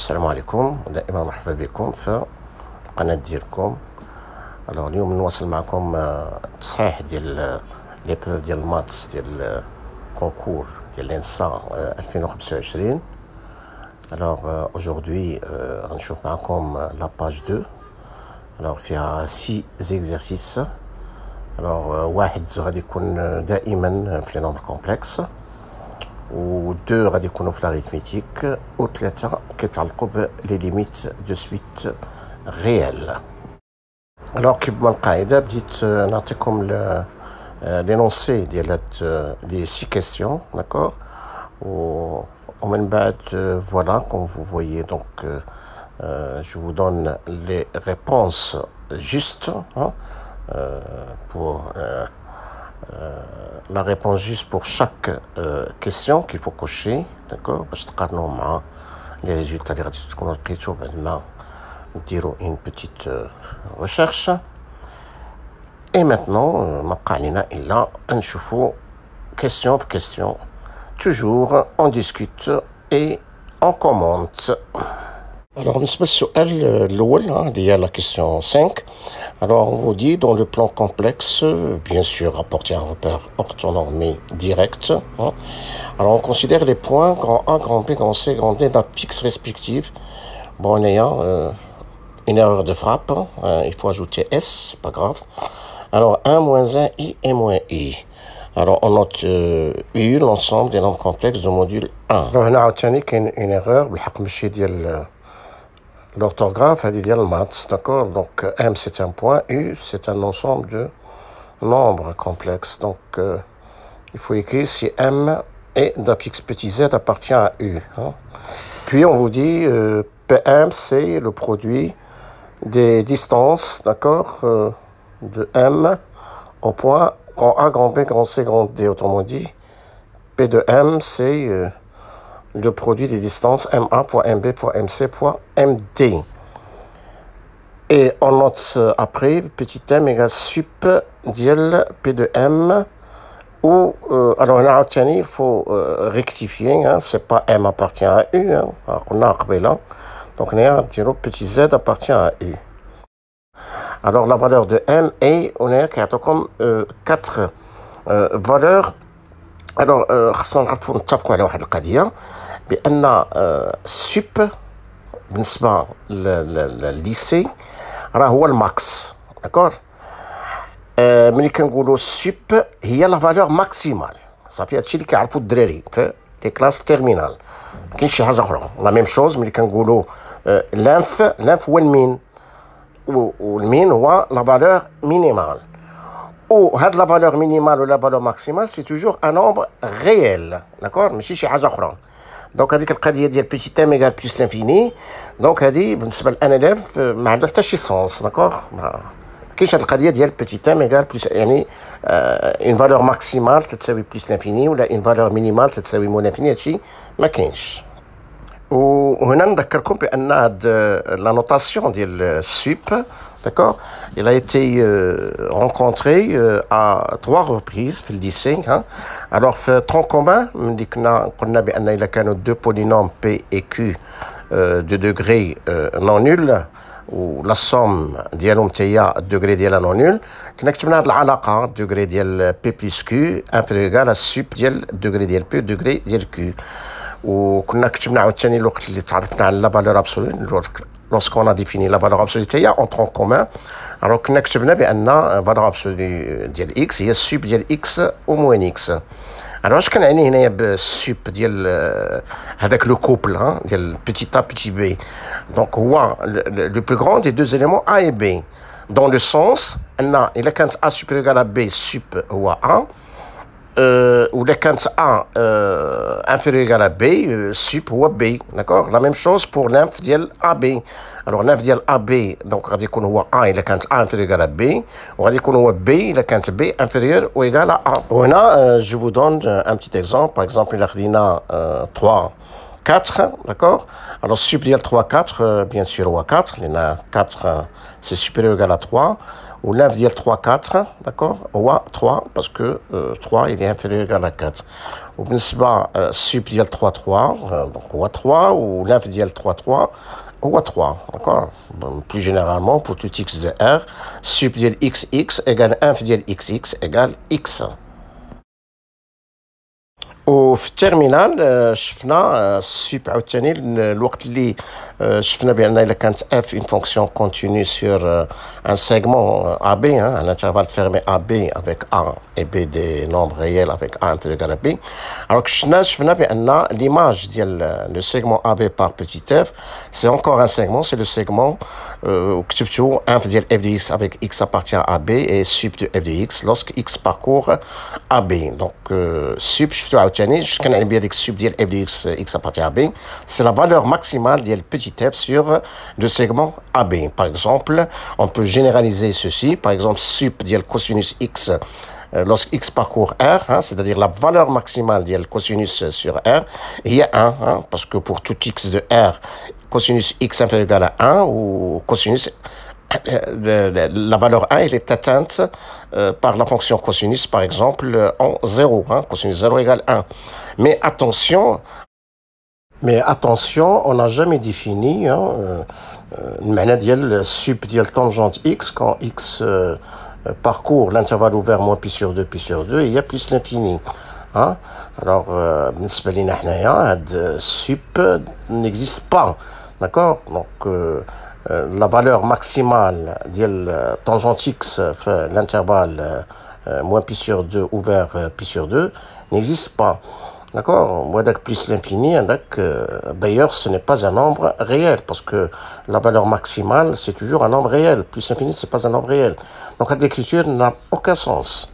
السلام عليكم ودائما مرحبا بكم في القناة ديالكم. اليوم نواصل معكم تصحيح ديال لي بروف ديال الماتس ديال كونكور ديال لينسا 2025. aujourd'hui غنشوف معكم لا باج 2. فيها 6 زيكزارسيس. واحد غادي يكون دائما في لي نومبر كومبلكس، و2 غادي يكونوا في لاريثميتيك، و3 كيتعلقوا بلي ليميت دو سويت ريال. كيما القاعده بديت نعطيكم لينونسي ديال هاد لي 6 كيستيون، داكور، ومن بعد فوالا كوم فو فويي دونك je vous donne les réponses justes pour la réponse juste pour chaque question qu'il faut cocher, d'accord, باش تقارنوا مع les résultats اللي غادي تكونوا لقيتو بعد ما ديروا une petite recherche. Et maintenant ما بقى علينا الا نشوفوا question par question. Toujours on discute et on commente. بالنسبة للسؤال الأول اللي هي la question 5. On vous dit dans le plan complexe, bien sûr rapporter un repère orthonormé direct. On considère les points grand A, grand B, grand C, grand D d'un fixe respectif. Bon, on a une erreur de frappe, il faut ajouter S, c'est pas grave. 1 moins 1, I et moins I. On note U, l'ensemble des nombres complexes du module 1. هنا عاوتاني كاين une erreur بالحق ماشي ديال l'orthographe, elle est bien le maths, d'accord. Donc M c'est un point, U c'est un ensemble de nombres complexes. Donc il faut écrire si M et d'un fixe petit z appartient à U. Puis on vous dit PM c'est le produit des distances, d'accord, de M au point grand A, grand B, grand C, grand D. Autrement dit, P de M c'est le produit des distances MA fois MB fois MC fois MD. Et on note après, petit m égale sup diel P de M. Ou, alors il faut rectifier, c'est pas M appartient à U. On a là. Donc on a petit z appartient à U. Alors la valeur de M est, on a comme 4 valeurs. خصنا نعرفوا نتفقوا على واحد القضيه بان سوب بالنسبه للليسي راه هو الماكس، داكور. ملي كنقولوا سوب هي لا فالور ماكسيمال، صافي. هادشي اللي كيعرفوا الدراري في لي كلاس تيرمينال، ما كاينش شي حاجه اخرى. لا ميم شوز ملي كنقولوا لانف هو المين، والمين هو لا فالور مينيمال. Ou la valeur minimale ou la valeur maximale, c'est toujours un nombre réel, d'accord, mais si حاجة أخرى. Donc هذيك القضية ديال petit m égale plus l'infini، donc هذه بالنسبة لأن élève ما عنده حتى شي سونس، داكور. ما كاينش هاد القضية ديال petit m égale plus، يعني une valeur maximale تتساوي plus l'infini ولا une valeur minimale تتساوي moins l'infini، هادشي ما كاينش. وهنا نذكركم بان هاد لا نوتاسيون ديال سوب، d'accord, il a été rencontré à 3 reprises في الليسي. alors في tronc commun ملي كنا قلنا بان الا كانوا 2 polynômes P et Q de degré non nul و لا سوم ديالهم هي الدوغري ديالها نون نول، كنا كتبنا هاد العلاقه الدوغري ديال P plus Q انفيريور à سوب ديال الدوغري ديال P الدوغري ديال Q. وكنا كتبنا عاوتاني الوقت اللي تعرفنا على لا فالور ابسولو، lorsqu'on a défini la valeur absolue تاهي en tronc commun. alors كنا كتبنا بان فالور ابسولو ديال اكس هي السوب ديال اكس او موين اكس. alors اش كنعني هنايا بالسوب ديال هذاك لو كوبل ديال بيتي ا بيتي بي؟ دونك هو لو بلو غران دي دو éléments A et B، dans le sens ان الا كانت A supérieur à B سوب هو A، ou les كانت A inférieur à B sup هو B، d'accord. la même chose pour l'inf ديال AB. alors l'inf ديال AB donc غادي يكون هو A إلا كانت A inférieur à B، وغادي يكون هو B إلا كانت B inférieur ou égal à A. وهنا je vous donne un petit exemple. par exemple إلا خدينا 3 4, d'accord? Alors, sup ديال 3, 4, bien sûr, هو 4, il y en a 4, c'est supérieur ou égal à 3, ou l'inf ديال 3, 4, d'accord? هو 3, parce que 3, il est inférieur ou égal à 4. وبالنسبة sup ديال 3, 3, donc هو 3, ou l'inf ديال 3, 3, هو 3, d'accord? Plus généralement, pour tout x de R, sup ديال x, x égale inf ديال x, x égale x. وفي التيرمينال شفنا سوب عاوتاني الوقت اللي شفنا بان الا كانت اف اون فونكسيون كونتينيو سور ان سيغمون ا بي ان انترفال فيرمي ا بي افيك ا اي بي دي نومبر ريال افيك ا انتيغرال ا بي الوغ شفنا بان ليماج ديال لو سيغمون ا بي بار بيتيت اف سي انكور ان سيغمون سي لو سيغمون وكتبتو انف ديال اف دي اكس افيك اكس ابارتيان ا بي اي سوب دو اف دي اكس لوسك اكس باركور ا بي دونك سوب شفتو عاوتاني je connais bien le sub de f de x appartient à b, c'est la valeur maximale de petit f sur le segment AB. Par exemple, on peut généraliser ceci. Par exemple, sub de cosinus x lorsque x parcourt R, hein, c'est-à-dire la valeur maximale de cosinus sur R, il y a 1, hein, parce que pour tout x de R, cosinus x inférieur ou égal à 1 ou cosinus la valeur 1 elle est atteinte par la fonction cosinus par exemple en 0, hein, cosinus 0 égale 1. Mais attention, on n'a jamais défini المعنى ديال sup ديال tangente x quand x parcourt l'intervalle ouvert moins pi sur 2 pi sur 2 il y a plus l'infini. Hein? Alors, بالنسبة لينا حنايا هاد sup n'existe pas, d'accord? Donc la valeur maximale de tangente x l'intervalle moins pi sur 2 ouvert pi sur 2 n'existe pas, d'accord? Moi plus l'infini, d'ailleurs ce n'est pas un nombre réel parce que la valeur maximale c'est toujours un nombre réel, plus l'infini c'est pas un nombre réel, donc cette écriture n'a aucun sens.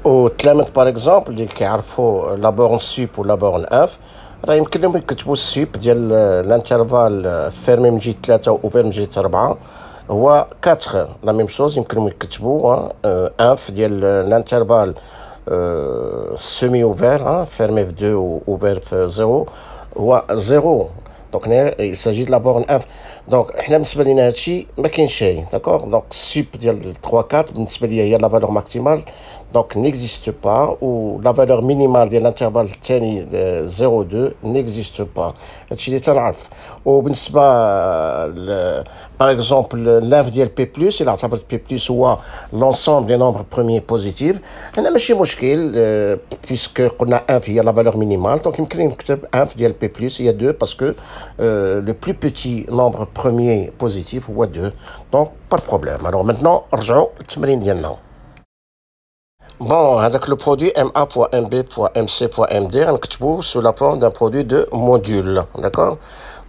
Au تلامذ par exemple اللي كيعرفوا la borne sup ou la borne f راه يمكن لهم يكتبوا السوب ديال الانترفال فيرمي من جهه 3 واوفير من جهه 4 هو 4 لا ميم شوز يمكن لهم يكتبوا اف ديال الانترفال سيمي اوفير فيرمي في 2 واوفير في 0 هو 0. دونك il s'agit de la borne f. دونك حنا بالنسبه لينا هادشي ما كاين شيء, داكوغ. دونك السوب ديال 3 4 بالنسبه ليا هي لا فالور ماكسيمال, donc n'existe pas, ou la valeur minimale de l'intervalle الثاني 0,2 n'existe pas. هادشي اللي تنعرف. وبالنسبه par exemple l'inf ديال p plus الى اعتبرت p plus هو l'ensemble des nombres premiers positifs هنا ماشي مشكل puisque قلنا inf هي la valeur minimale, donc يمكن نكتب inf ديال p plus هي 2 parce que le plus petit nombre premier positif هو 2, donc pas de problème. Alors maintenant نرجعوا للتمرين ديالنا. Bon, avec le produit MA fois MB fois MC fois MD, on le sous la forme d'un produit de module, d'accord?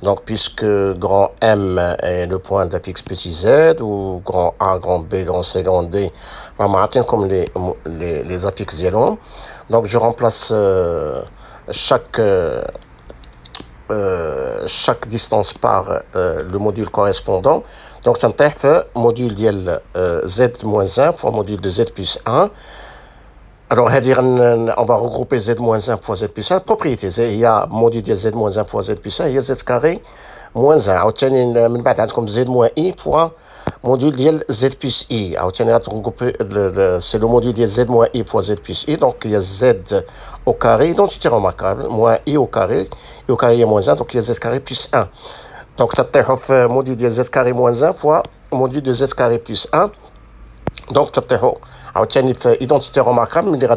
Donc, puisque grand M est le point d'affixe petit z, ou grand A, grand B, grand C, grand D, on va comme les affixes dialogues. Donc, je remplace chaque distance par le module correspondant. Donc, ça me fait module dial Z-1 fois module de Z plus 1. Alors, on va regrouper Z-1 fois Z plus 1. Propriété, il y a module de Z-1 fois Z plus 1, il y a Z carré moins 1. Comme Z-I fois module de Z plus I. C'est le module de Z-I fois Z plus I. Donc, il y a Z au carré, identité remarquable, moins I au carré. I au carré, il y a moins 1, donc il y a Z carré plus 1. Donc, ça fait module de Z carré moins 1 fois module de Z carré plus 1. Donc, tu as identité remarquable, mais il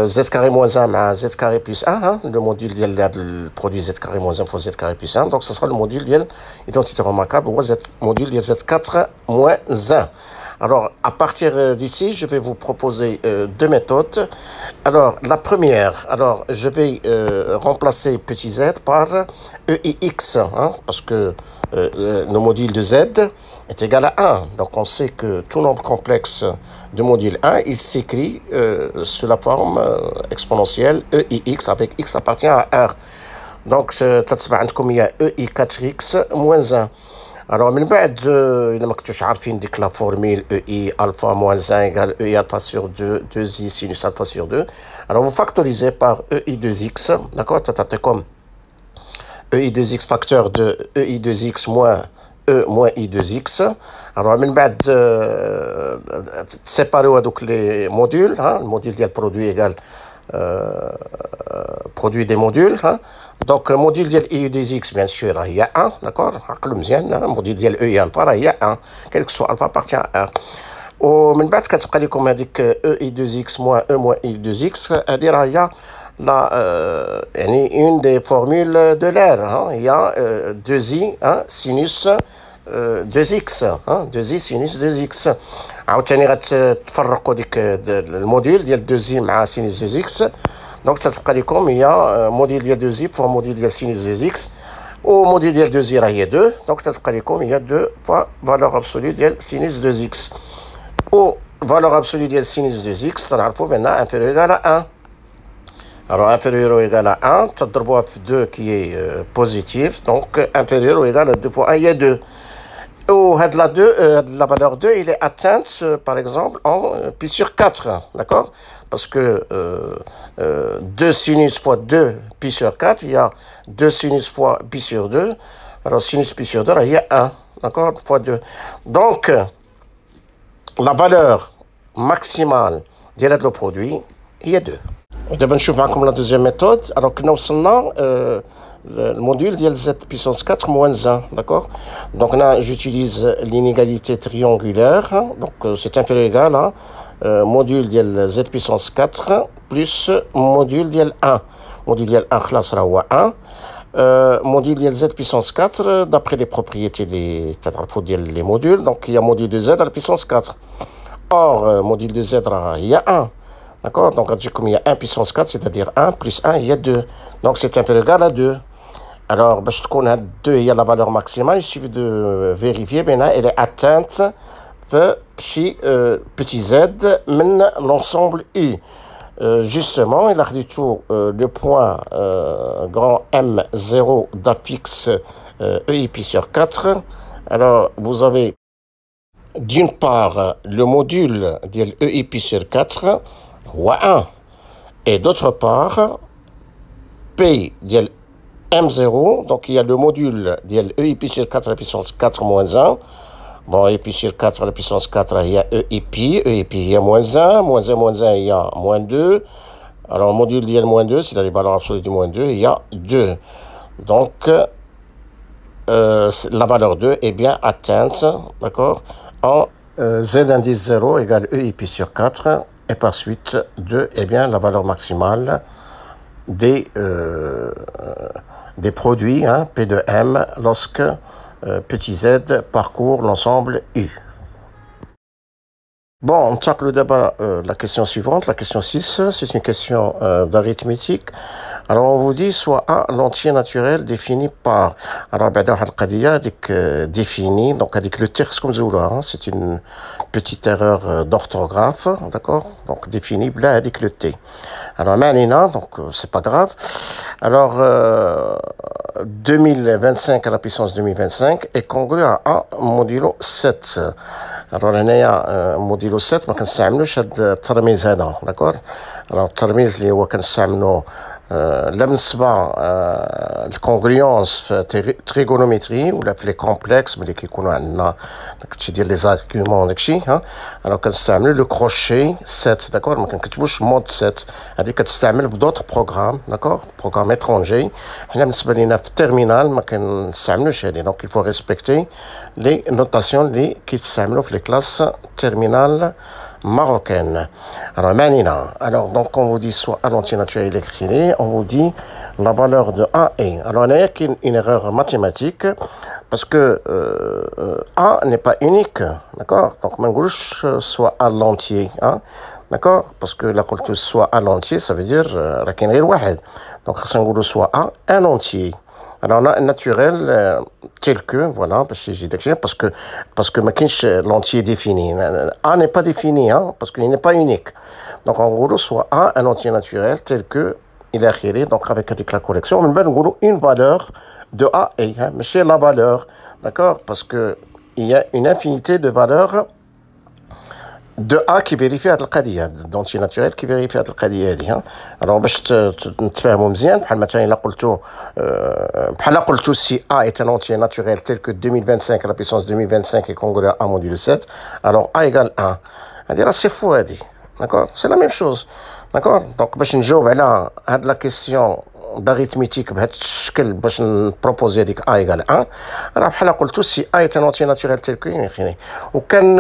Z carré moins 1 à Z carré plus 1, hein, le module du produit Z carré moins 1 fois Z carré plus 1. Donc, ce sera le module d'identité remarquable ou module de Z4 moins 1. Alors, à partir d'ici, je vais vous proposer deux méthodes. Alors, la première, je vais remplacer petit z par EIX, hein, parce que le module de Z est égal à 1. Donc, on sait que tout nombre complexe de module 1, il s'écrit sous la forme exponentielle EIX avec X appartient à R. Donc, comme il y a EI4X moins 1. Alors, من بعد إلا ما كنتوش عارفين ديك لا فورميل EI alpha moins 1 égale EI alpha sur 2, 2i sinus alpha sur 2. Alors, vous factorisez par EI2x, d'accord? Ça t'attend comme EI2x facteur de EI2x moins E moins I2x. Alors, من بعد séparer donc les modules, hein, le module ديال produit égale produit des modules, hein. Donc module ديال EI2x bien sûr il y a 1, d'accord, عقلوا مزيان module ديال EI alpha il y a 1 quel que soit alpha appartient à 1. ومن بعد كتبقى لكم هذيك EI2x moins E moins I2x هذه راهي la يعني une des formules de l'air, hein. Il y a 2i, hein, sinus 2x, hein, 2i sinus 2x. عاوتاني غتفرقوا ديك الموديل ديال 2i مع sinus 2x. دونك تتبقى لكم هي موديل ديال 2i فوا موديل ديال sinus 2x وموديل ديال 2i راه هي 2. دونك تتبقى لكم هي 2 فوا فالور ابسولو ديال sinus 2x. و فالور ابسولو ديال sinus 2x تنعرفوا بانها inférieur à 1. Alors, inférieur ou égal à 1, tu as 2 qui est positif, donc inférieur ou égal à 2 fois 1, il y a 2. Ou la valeur 2, il est atteinte, par exemple, en pi sur 4, d'accord? Parce que 2 sinus fois 2 pi sur 4, il y a 2 sinus fois pi sur 2. Alors, sinus pi sur 2, là, il y a 1, d'accord? Fois 2. Donc, la valeur maximale de le produit, il y a 2. ودابا نشوف معكم لا دوزيام ميثود. الوغ كنا وصلنا الموديل ديال زد بيسونس 4 موان 1, داكوغ. دونك هنا جوتيليز لينيغاليتي تريونغولار, دونك سي انفيريور ايغال ا موديل ديال زد بيسونس 4 بلس موديل ديال 1. موديل ديال 1 خلاص راه هو 1. موديل ديال زد بيسونس 4 دابري لي بروبريتي لي تعرفوا ديال لي موديل, دونك هي موديل دو زد على بيسونس 4. اور موديل دو زد راه هي 1. D'accord? Donc, comme il y a 1 puissance 4, c'est-à-dire 1 plus 1, il y a 2. Donc, c'est inférieur à 2. Alors, parce qu'on a 2, il y a la valeur maximale. Il suffit de vérifier. Maintenant, elle est atteinte chez petit z, men l'ensemble U. Justement, il a dit tout le point grand M0 d'affixe EI pi sur 4. Alors, vous avez d'une part le module de EI pi sur 4. ou 1. Et d'autre part, P dial M0, donc il y a le module dial EI pi sur 4 à la puissance 4 moins 1. Bon, EI pi sur 4 à la puissance 4, il y a EI pi, il y a moins 1, moins 1, moins 1, il y a moins 2. Alors, module dial moins 2, c'est la valeur absolue du moins 2, il y a 2. Donc, la valeur 2 est bien atteinte, d'accord, en Z indice 0 égale EI pi sur 4. Et par suite, 2 est bien la valeur maximale des produits, hein, P de M, lorsque petit z parcourt l'ensemble U. Bon, on tacle d'abord la question suivante, la question 6, c'est une question d'arithmétique. Alors, on vous dit soit A, l'entier naturel défini par. Alors, défini, donc avec le texte comme ça, c'est une petite erreur d'orthographe, d'accord? Donc, défini, là, avec le T. Alors, Manina, donc, c'est pas grave. Alors, 2025 à la puissance 2025 est congru à A modulo 7. Alors, il y a modulo 7, mais on كنستعملوش هاد الترميز هذا, d'accord? Alors, الترميز اللي هو كنستعملو لا بالنسبه الكونغريونس في تريغونومتري ولا في لي كومبلكس ملي كيكونوا عندنا داكشي ديال لي زارغيومون داكشي, ها انا كنستعملوا لو كروشي 7, داكور, ما كنكتبوش مود 7. هذه كتستعمل في دوطر بروغرام, داكور, بروغرام اترونجي. حنا بالنسبه لينا في التيرمينال ما كنستعملوش هذه, دونك il faut respecter les notations اللي كيتستعملوا في لي كلاس تيرمينال marocaine. Alors, Manina. Alors, donc, on vous dit soit à l'entier naturel électrifié, on vous dit la valeur de A est. Alors, on a une erreur mathématique parce que A n'est pas unique, d'accord? Donc, Mangouche soit à l'entier, hein? D'accord? Parce que la colture soit à l'entier, ça veut dire la kenrir wahed. Donc, Mangouche soit à un entier. Alors, on a un naturel tel que, voilà, parce que l'entier défini. A n'est pas défini, hein, parce qu'il n'est pas unique. Donc, en gros, soit A, un entier naturel tel que il est akhiri, donc avec la correction, on va une valeur de A et, hein, mais c'est la valeur, d'accord, parce que il y a une infinité de valeurs de A qui vérifie هاد القضيه دونتي ناتوريل qui vérifie هاد القضيه هادي ها alors باش نتفاهموا مزيان بحال مثلا الا قلتو بحال قلتو سي A est un entier naturel tel que 2025 à la puissance 2025 est congrue à A modulo 7 alors A égale 1 هادي راه سي فو هادي d'accord c'est la même chose d'accord donc باش نجاوب على هاد لا كيسيون d'arithmétique بهذا الشكل باش نبروبوزي هذيك A égale 1 راه بحال قلتو سي A est un entier naturel tel que وكان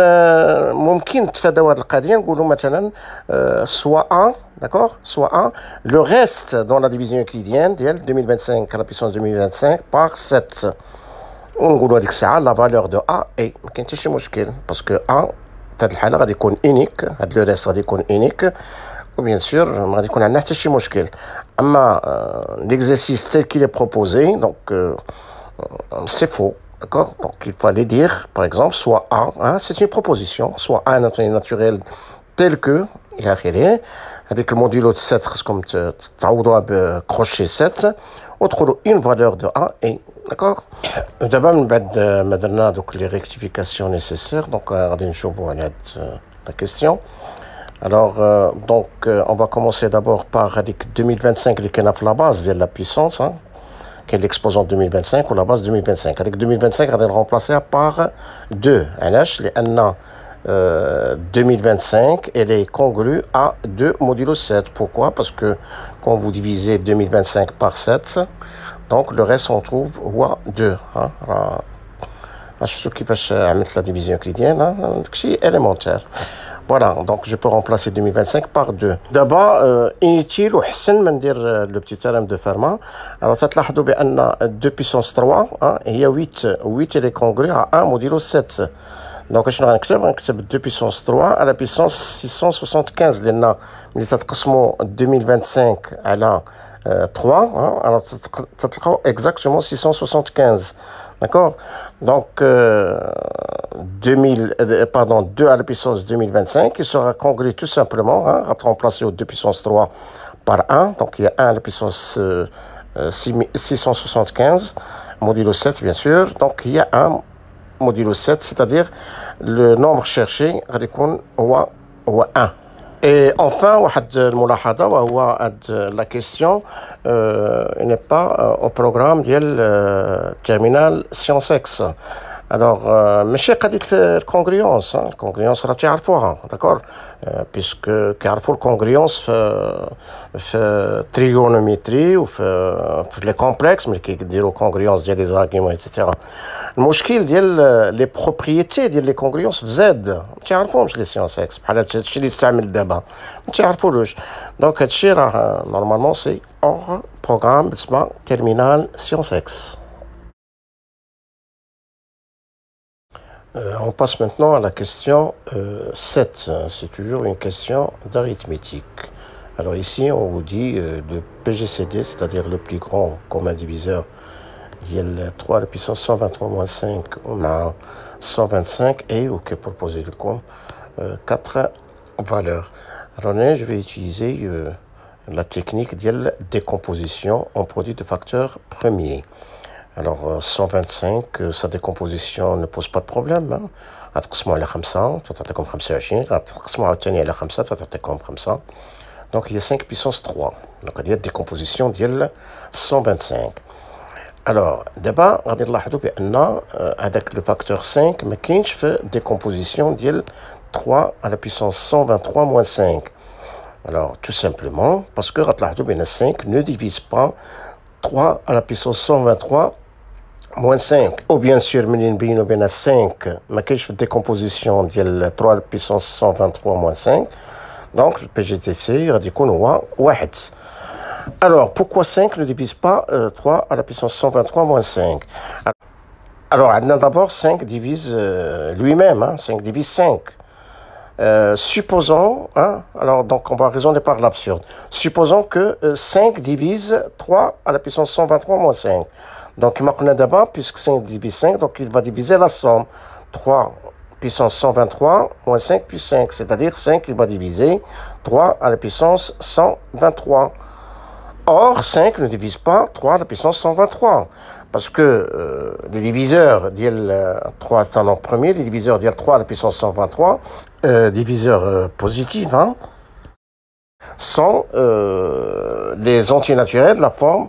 ممكن نتفاداو هذه القضيه نقولوا مثلا soit A d'accord soit A le reste dans la division euclidienne ديال 2025 à la puissance 2025 par 7 ونقولوا هذيك الساعه la valeur de A est ما كاين حتى شي مشكل باسكو A في هذه الحاله غادي يكون unique هذا لو ريست غادي يكون unique ou bien sûr ما غادي يكون عندنا حتى شي مشكل اما l'exercice tel qu'il est proposé donc c'est faux d'accord donc il fallait dire par exemple soit A hein, c'est une proposition soit A un naturel tel que الى اخره هذيك الموديلو 7 خصكم تعوضوها بكروشي 7 وتدخلوا une valeur de A et d'accord دابا من بعد ما درنا دوك لي ريكتيفيكاسيون نيسيسير دونك غادي نشوفوا على هاد la question. Alors, donc, on va commencer d'abord par avec 2025, qui est la base de la puissance, hein, qui est l'exposant 2025 ou la base 2025. Avec 2025, on va le remplacer par 2. Les ANA 2025, elle est congrue à 2 modulo 7. Pourquoi? Parce que quand vous divisez 2025 par 7, donc le reste on trouve 2. Hein. Je qui va mettre la division euclidienne, hein, c'est élémentaire. Voilà, donc je peux remplacer 2025 par 2. D'abord, inutile ou حسن ما ندير le petit théorème de Fermat. Alors, تلاحظوا بأن 2 puissance 3 hein, هي 8. 8 elle est congrue à 1 modulo 7. Donc, شنو غنكتب 2 puissance 3 à la puissance 675 لأن ملي تتقسموا 2025 على 3 hein, alors تلقاو exactement 675. D'accord? Donc, 2 à la puissance 2025 qui sera congrue tout simplement, hein, remplacé au 2 puissance 3 par 1. Donc, il y a 1 à la puissance 675, modulo 7 bien sûr. Donc, il y a un modulo 7, c'est-à-dire le nombre cherché, هو 1. Et enfin, la question n'est pas au programme de terminal sciences X. Alors, ماشي قضية الكونغريونس الكونغريونس راه تعرفوها داكور بيسكو كيعرفوا الكونغريونس في التريغونومتري وفي لي كومبلكس ملي كيديروا كونغريونس ديال لي زارغيومون ايتترا المشكل ديال لي بروبريتي ديال لي كونغريونس في زاد ما تعرفوهمش لي سيونس اكس بحال هادشي اللي تستعمل دابا ما تعرفولوش دونك هادشي راه نورمالمون سي اور بروغرام اسمه تيرمينال سيونس اكس. On passe maintenant à la question 7. C'est toujours une question d'arithmétique. Alors ici, on vous dit le PGCD, c'est-à-dire le plus grand commun diviseur, il y a 3 à la puissance 123 moins 5, on a 125 et ok, proposé comme 4 valeurs. Alors là, je vais utiliser la technique de décomposition en produit de facteurs premiers. Alors, 125, sa décomposition ne pose pas de problème. غتقسموا على 5 تعطيكم 25 غتقسموا عاوتاني على 5 تعطيكم 5 donc il y a 5 puissance 3 donc هذه décomposition ديال 125 alors d'abord غادي نلاحظوا بان هذاك le facteur 5 ما كاينش في décomposition ديال 3 à la puissance 123 moins 5 alors tout simplement parce que غتلاحظوا بان 5 ne divise pas 3 à la puissance 123 moins 5 ou bien sûr منين نبينوا بين 5 ما كاينش في الديكومبوزيسيون ديال 3 على puissance 123 moins 5 donc le PGTC غادي يكون هو 1 alors pourquoi 5 ne divise pas 3 à la puissance 123 moins 5 alors عندنا d'abord 5 divise lui-même hein, 5 divise 5 supposons, hein, alors donc on va raisonner par l'absurde. Supposons que 5 divise 3 à la puissance 123 moins 5. Donc, il m'a d'abord, puisque 5 divise 5, donc il va diviser la somme. 3 puissance 123 moins 5 plus 5, c'est-à-dire 5, il va diviser 3 à la puissance 123. Or, 5 ne divise pas 3 à la puissance 123. Parce que les diviseurs d'IL 3 est un nombre premier, les diviseurs d'IL 3 à la puissance 123, diviseurs positifs, hein, sont les entiers naturels de la forme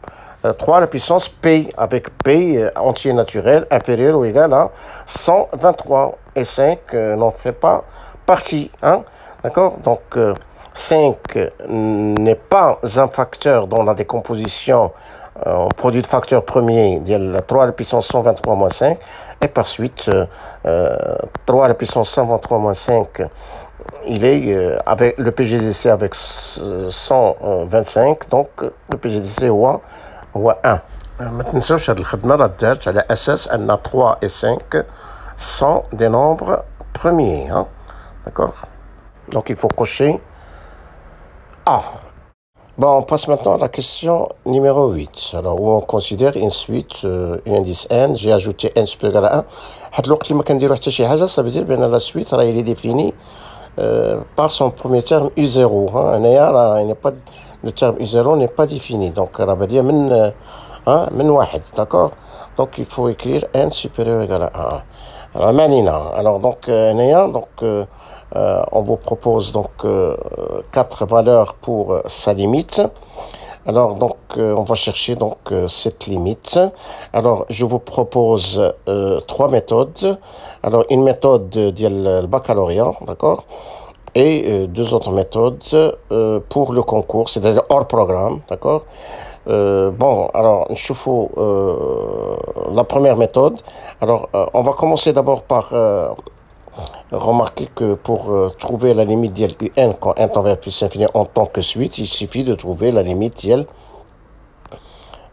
3 à la puissance P, avec P entier naturel inférieur ou égal à 123. Et 5 n'en fait pas partie. Hein, d'accord? Donc, 5 n'est pas un facteur dans la décomposition en produit de facteur premier, 3 à la puissance 123 moins 5, et par suite, 3 à la puissance 123 moins 5, il est avec le PGDC avec 125, donc le PGDC هو 1. ما تنسوش هاد الخدمة راه دارت على أساس أن 3 et 5 sont des nombres premiers. Hein? D'accord? Donc il faut cocher A. Bon, on passe maintenant à la question numéro 8. Alors, où on considère une suite, un indice n, j'ai ajouté n supérieur à 1. حد الوقت اللي ما كنديرو حتى شي حاجة, ça veut dire بأن la suite راه il est défini par son premier terme U0. Hein? Le terme U0 n'est pas défini. Donc, راه بادية من واحد, d'accord? Donc, il faut écrire n supérieur ou égal à 1. Alors, Manina. Alors, donc, on vous propose donc 4 valeurs pour sa limite. Alors, donc, on va chercher donc cette limite. Alors, je vous propose 3 méthodes. Alors, une méthode le baccalauréat, d'accord? Et 2 autres méthodes pour le concours, c'est-à-dire hors programme, d'accord? Bon, alors, نشوفوا la première méthode. Alors, on va commencer d'abord par remarquer que pour trouver la limite d'IL UN quand n tend vers plus infini en tant que suite, il suffit de trouver la limite d'IL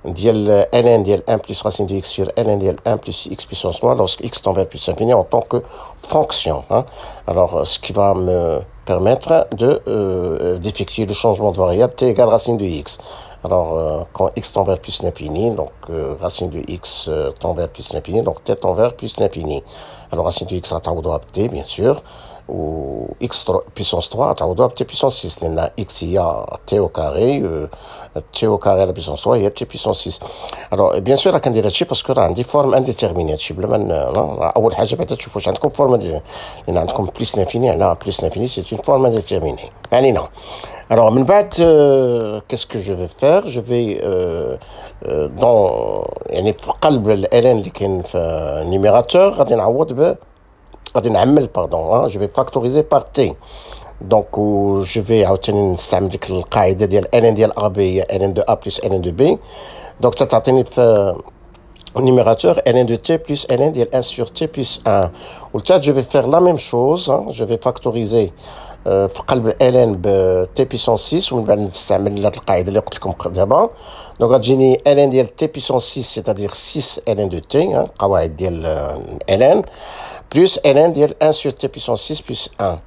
ln d'IL 1 plus racine de x sur ln d'IL 1 plus x puissance 3 lorsque x tend vers plus infini en tant que fonction. Hein. Alors, ce qui va me permettre d'effectuer le changement de variable t égale racine de x. Alors, quand x tend vers plus l'infini, donc racine de x tend vers plus l'infini, donc t tend vers plus l'infini. Alors, racine de x à t, bien sûr, ou x puissance 3 à t puissance 6. Il y a x, il y a t au carré, t au carré à la puissance 3, il y a t puissance 6. Alors, bien sûr, راك ندير هادشي باسكو راه عندي فورم انديتيرميني, هادشي بلا ما أول حاجة بعدا تشوفوا واش عندكم فورم لأن عندكم بلس l'infini, على بلس l'infini, c'est une forme indéterminée. يعني non. Alors, من بعد, qu'est-ce que je vais faire? Je vais, يعني في قلب ال ln اللي كاين في النيميراتور غادي نعوض غادي نعمل pardon, je vais factoriser par t. Donc, je vais عاوتاني نستعمل ديك القاعدة ديال ln ديال AB هي ln de A plus ln de B. Donc, تعطيني في numérateur ln de t plus ln ديال 1 sur t plus 1. والتالت je vais faire la même chose, hein, je vais factoriser في قلب ln ب t puissance 6 ومن بعد نستعمل هاد القاعده اللي قلت لكم دابا. دونك غتجيني ln ديال t puissance 6 c'est-à-dire 6 ln de t, hein, القواعد ديال ln plus ln ديال 1 sur t puissance 6 plus 1.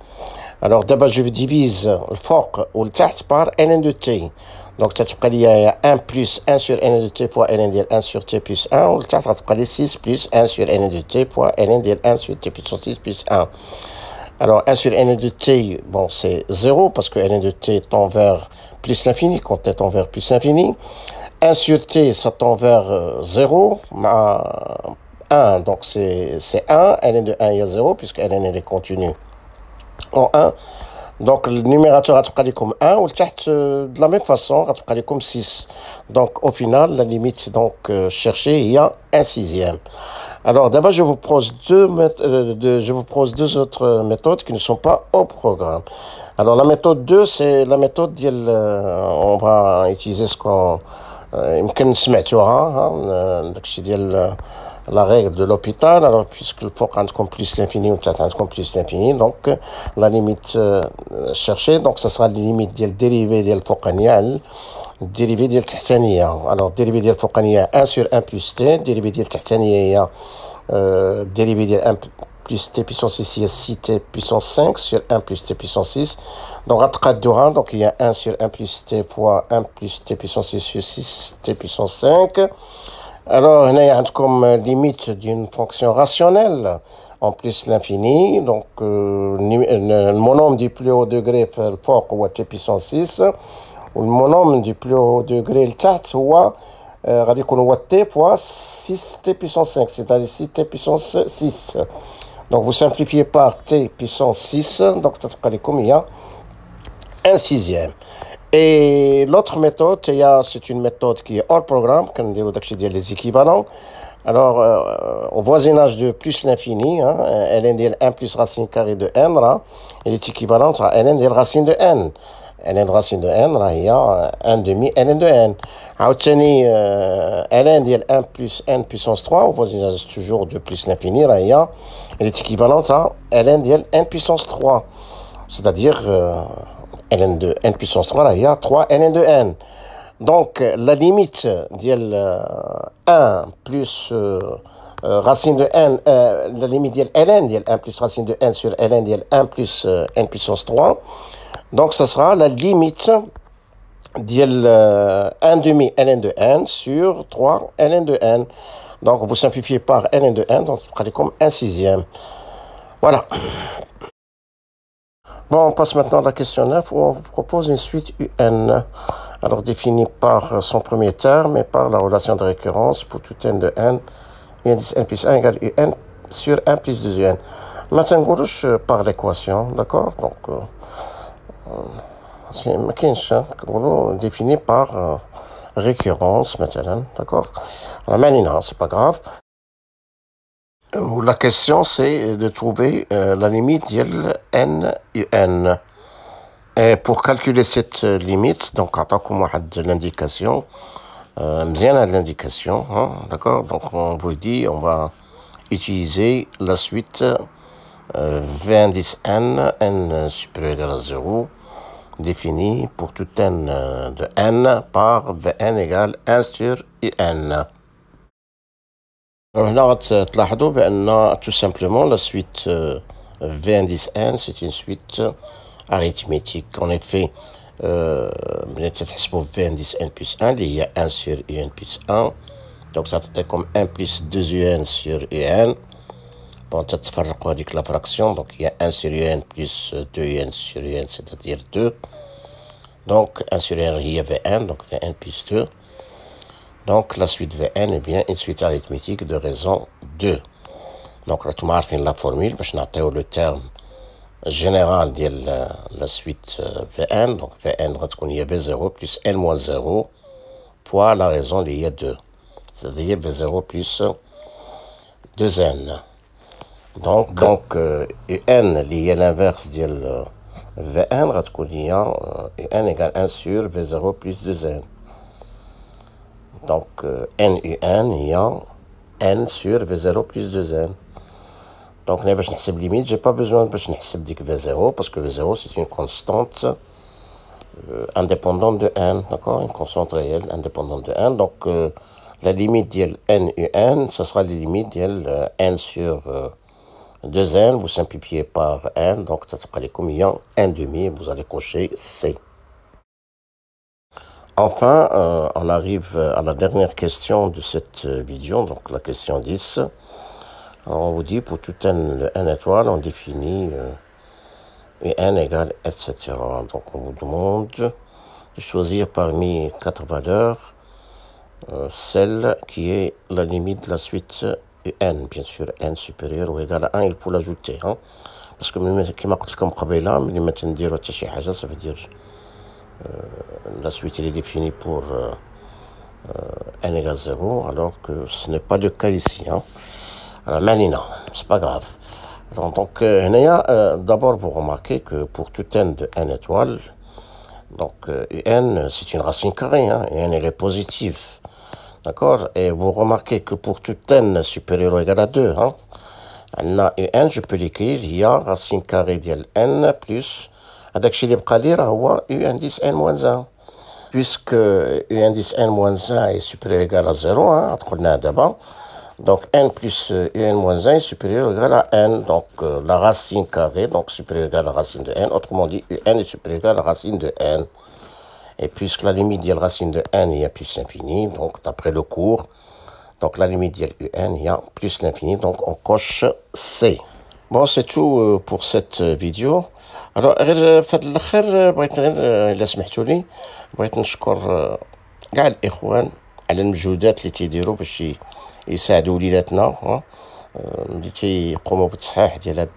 Alors d'abord je divise الفوق والتحت par ln de t. Donc تتبقى لي 1 plus 1 sur ln de t fois ln ديال 1 sur t plus 1 والتحت غتبقى لي 6 plus 1 sur ln de t fois ln ديال 1 sur t puissance 6 plus 1. Alors 1 sur ln de t, bon c'est 0 parce que ln de t tend vers plus l'infini quand t tend vers plus l'infini. 1 sur t ça tend vers 0, 1 donc c'est 1, ln de 1 il y a 0 puisque ln elle est continue en 1. Donc le numérateur غتبقى comme 1 والتحت de la même façon غتبقى comme 6. Donc au final la limite donc cherchée il y a 1/6. Alors d'abord je vous propose deux autres méthodes qui ne sont pas au programme. Alors la méthode 2 c'est la méthode on va utiliser ce qu'on يمكن سمعتوها داكشي ديال la règle de l'hôpital. Alors puisque le fort عندكم plus l'infini والتحت عندكم plus l'infini, donc la limite cherchée donc ça sera la limite ديال dérivée ديال الفوقانية على dérivée ديال التحتانية. Alors dérivée ديال الفوقانية 1 sur 1 plus t, dérivée ديال التحتانية هي dérivée ديال 1 plus t puissance 6 هي 6t puissance 5 sur 1 plus t puissance 6. Donc غتقادوها, donc il y a 1 sur 1 plus t fois 1 plus t puissance 6 sur 6t puissance 5. Alors, هنا عندكم limite d'une fonction rationnelle en plus l'infini. Donc, le monôme du plus haut degré في الفوق هو t puissance 6 والمونوم du plus haut degré لتحت هو غادي يكون هو t fois 6 t puissance 5, c'est-à-dire 6 t puissance 6. Donc vous simplifiez par t puissance 6, donc تتبقى لكم هي 1 sixième. Et l'autre méthode, c'est une méthode qui est hors programme, comme dit les équivalents. Alors, au voisinage de plus l'infini, hein, ln ديال 1 plus racine carrée de n, là, elle est équivalente à ln ديال racine de n. ln racine de n, là, il y a 1 demi ln de n. عاوتاني ln ديال 1 plus n puissance 3, au voisinage toujours de plus l'infini, là, elle est équivalente à ln ديال n puissance 3. C'est-à-dire ln de n puissance 3, là, il y a 3 ln de n. Donc, la limite de 1 plus racine de n, la limite de ln de 1 plus racine de n sur ln de 1 plus n puissance 3. Donc, ça sera la limite de 1 demi ln de n sur 3 ln de n. Donc, vous simplifiez par ln de n, donc vous prenez comme 1 sixième. Voilà. Bon, on passe maintenant à la question 9 où on vous propose une suite UN. Alors définie par son premier terme et par la relation de récurrence pour tout n de n, un 10 n plus 1 égale UN sur 1 plus 2 UN. Maintenant, par l'équation, d'accord? Donc, c'est défini par récurrence, maintenant, d'accord? Maintenant, c'est pas grave. La question, c'est de trouver la limite de n UN. Et pour calculer cette limite, donc en tant que l'indication, bien l'indication, hein, d'accord? Donc on vous dit, on va utiliser la suite v indice n supérieur égal à 0, définie pour tout n de n par vn égale 1 sur un. هنا غتلاحظوا بأن tout simplement la suite v indice n c'est une suite arithmétique. En effet, ملي تتحسبوا v indice n plus 1 اللي هي 1 sur un plus 1, donc ça fait comme 1 plus 2 un sur un. Bon, تتفرقوا هذيك la fraction, donc il y a 1 sur un plus 2 un sur un, c'est-à-dire 2. Donc 1 sur 1 هي v1, donc v1 plus 2. Donc la suite Vn est bien une suite arithmétique de raison 2. Donc là, tu عارفين la formule باش نعطيو le terme général ديال la suite Vn. Donc Vn غتكون هي v0 plus n moins 0 fois la raison اللي هي 2. C'est-à-dire v0 plus 2n. Donc un اللي هي l'inverse ديال Vn غتكون هي un égale 1 sur v0 plus 2n. Donc, NUN, il y a N sur V0 plus 2N. Donc, je n'ai limite, je n'ai pas besoin de V0, parce que V0, c'est une constante indépendante de N, d'accord? Une constante réelle indépendante de N. Donc, la limite de NUN, ce sera la limite de N sur 2N. Vous simplifiez par N, donc ça sera comme il y a 1 demi, vous allez cocher C. Enfin, on arrive à la dernière question de cette vidéo, donc la question 10. Alors, on vous dit pour tout n étoile, on définit n égale, etc. Donc on vous demande de choisir parmi 4 valeurs celle qui est la limite de la suite n. Bien sûr, n supérieur ou égal à 1, il faut l'ajouter. Hein? Parce que كما قلت لكم قبيله ملي ما تنديروا حتى شي حاجه ça veut dire la suite elle est définie pour n égale 0, alors que ce n'est pas le cas ici. Hein. Alors maintenant, c'est pas grave. Donc, d'abord vous remarquez que pour tout n de n étoile, donc n c'est une racine carrée, hein, et n elle est positive. D'accord? Et vous remarquez que pour tout n supérieur ou égal à 2, hein, un, je peux l'écrire, il y a racine carrée de n plus هذاك الشيء اللي بقى لي راه هو u indice n moins 1. Puisque u indice n moins 1 est supérieur ou égal à 0, hein, قلنا دابا. Donc n plus un moins 1 est supérieur ou égal à n. Donc la racine carrée, donc supérieur ou égal à la racine de n. Autrement dit, un est supérieur ou égal à la racine de n. Et puisque la limite de la racine de n il y a plus l'infini, donc d'après le cours, donc la limite de un il y a plus l'infini, donc on coche C. Bon, c'est tout pour cette vidéo. الو غير في هاد الاخر بغيت غير الا سمحتوا لي بغيت نشكر كاع الاخوان على المجهودات اللي تيديروا باش يساعدوا وليداتنا، اللي تيقوموا بالتصحيح ديال هاد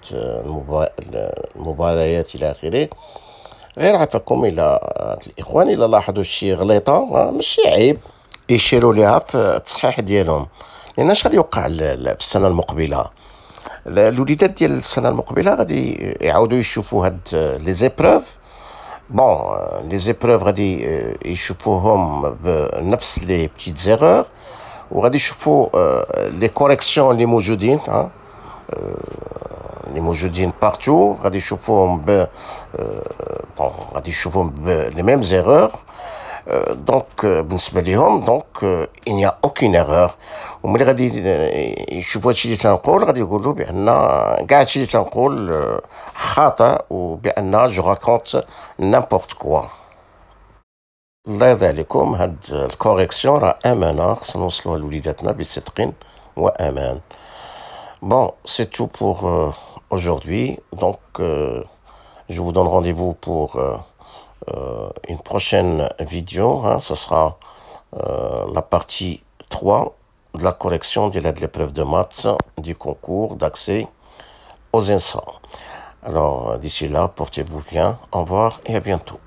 المباريات الى اخره. غير عفاكم الى هاد الاخوان الى لاحظوا شي غليطه ماشي عيب يشيروا ليها في التصحيح ديالهم، لان اش غادي يوقع في السنه المقبله؟ الوليدات ديال السنه المقبله غادي يعاودوا يشوفوا هاد لي زيبروف. بون لي زيبروف غادي يشوفوهم بنفس لي بتيت زيرور، وغادي يشوفوا لي كوريكسيون اللي موجودين اللي موجودين بارتو، غادي يشوفوهم بون غادي يشوفوهم بلي ميم زيرور. دونك بالنسبه ليهم دونك il n'y a aucune erreur. وملي غادي يشوفوا هادشي اللي تنقول غادي يقولوا بان كاع هادشي اللي تنقول خاطئ، وبان جو راكونت نيمبورت كوا. الله يرضي عليكم، هاد الكوريكسيون راه امانه خصنا نوصلوها لوليداتنا بصدق وامان. Bon, c'est tout pour aujourd'hui. Donc, je vous donne rendez-vous pour une prochaine vidéo. Hein. Ce sera la partie 3 de la correction de l'épreuve de maths du concours d'accès aux INSA. Alors, d'ici là, portez-vous bien. Au revoir et à bientôt.